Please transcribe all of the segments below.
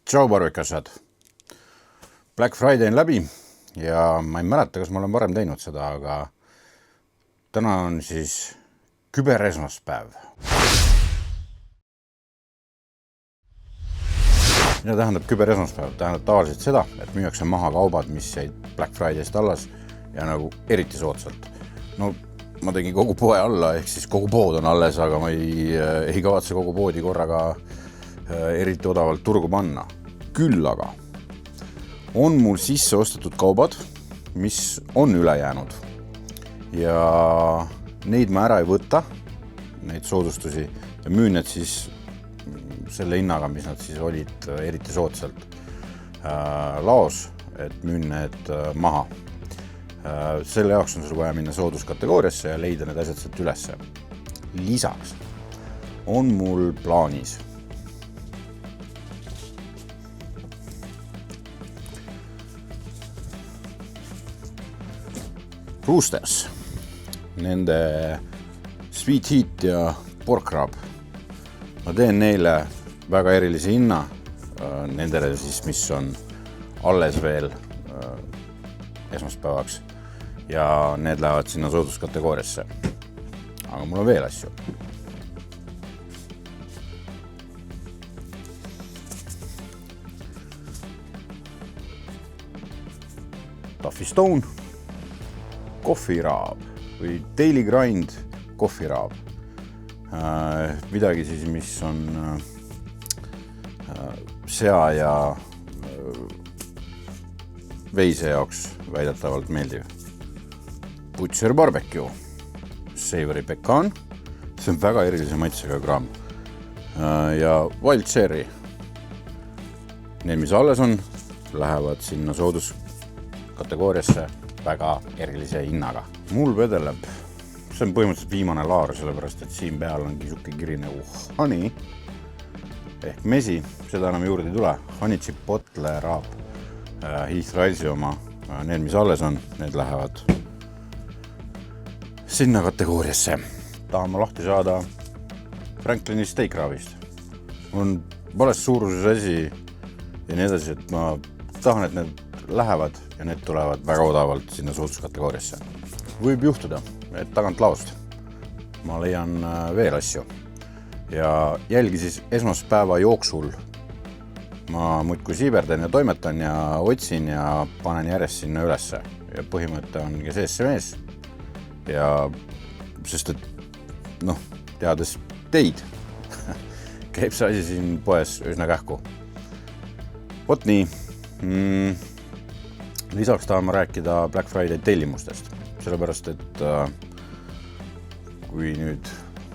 Tšau parvikasad. Black Friday on läbi ja ma ei mäleta, kas ma olen varem teinud seda, aga täna on siis küberesmaspäev. Mida tähendab küberesmaspäev? Tähendab tavaliselt seda, et müüakse maha kaubad, mis jäid Black Friday'st alles ja nagu eriti soodsalt. No, ma tegin kogu poe alla, ehk siis kogu pood on alles, aga ma ei kavatse kogu poodi korraga eriti odavalt turgu panna. Küll aga on mul sisse ostetud kaubad, mis on üle jäänud ja neid ma ära ei võta, neid soodustusi ja müün need siis selle hinnaga, mis nad siis olid eriti soodsalt laos, et müün need maha. Selle jaoks on sul vaja minna sooduskategooriasse ja leida need asjad sealt ülesse. Lisaks on mul plaanis Roosters, nende Sweet Heat ja Pork Rub. Ma teen neile väga erilise hinna, nendele siis, mis on alles veel esmaspäevaks ja need lähevad sinna sooduskategooriasse. Aga mul on veel asju. Toffee Stone Coffee Rub või Daily Grind Coffee Rub. Midagi siis, mis on sea ja veise jaoks väidetavalt meeldiv. Butcher Barbecue Savory Pecan, see on väga erilise maitsega kraam. Ja Wild Cherry. Need, mis alles on, lähevad sinna sooduskategooriasse väga erilise hinnaga. Mul vedeleb, see on põhimõtteliselt viimane laar, sellepärast, et siin peal on kisuke kiri nagu honey ehk mesi, seda enam juurde ei tule. Honey Chipotle Rub, Heath Rice'i oma, need, mis alles on, need lähevad sinna kategooriasse. Tahan ma lahti saada Franklini Steak Rubist. On vales suuruses asi ja nii edasi, et ma tahan, et need lähevad ja need tulevad väga odavalt sinna sooduskategooriasse. Võib juhtuda, et tagant laost ma leian veel asju ja jälgi siis esmaspäeva jooksul ma muudkui siiberdan ja toimetan ja otsin ja panen järjest sinna ülesse ja põhimõte ongi sees see mees ja sest et teades teid käib see asi siin poes üsna kähku. Vot nii. Lisaks tahan ma rääkida Black Friday tellimustest, sellepärast, et kui nüüd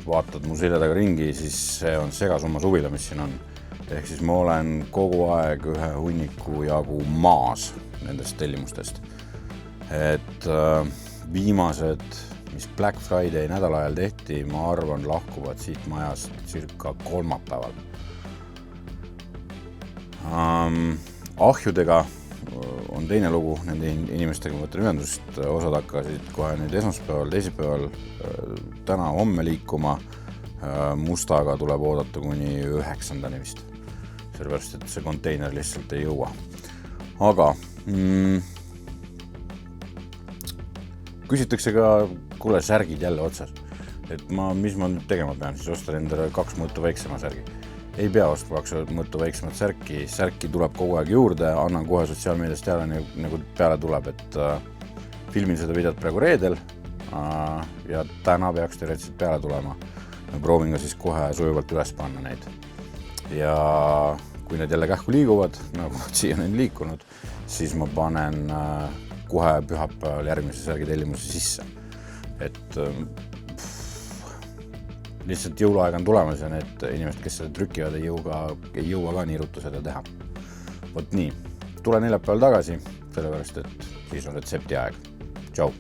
vaatad mu selja taga ringi, siis see on segasumma suvila, mis siin on. Ehk siis ma olen kogu aeg ühe hunniku jagu maas nendest tellimustest. Et viimased, mis Black Friday nädala ajal tehti, ma arvan, lahkuvad siit majast circa kolmapäeval. Ahjudega on teine lugu nende inimestega võtan ühendust. Osad hakkasid kohe nüüd esmaspäeval, teisipäeval, täna homme liikuma. Mustaga tuleb oodata kuni 9. vist. Sellepärast, et see konteiner lihtsalt ei jõua. Aga küsitakse ka, kuule, särgid jälle otsas. Et mis ma nüüd tegema pean, siis ostan endale 2 mõõtu väiksema särgi. Ei pea ostma 2 mõõtu väiksemat särki. Särki tuleb kogu aeg juurde, annan kohe sotsiaalmeediast teada, nagu peale tuleb, et filmin seda videot praegu reedel ja täna peaks teoreetiliselt peale tulema. Ma proovin ka siis kohe sujuvalt üles panna neid. Ja kui need jälle kähku liiguvad, nagu nad siia on liikunud, siis ma panen kohe pühapäeval järgmise särgi tellimuse sisse. Et lihtsalt jõuluaeg on tulemas ja need inimesed, kes seda trükivad, ei jõua ka nii ruttu seda teha. Vot nii. Tule neljapäeval tagasi, sellepärast, et siis on retsepti aeg. Tšau!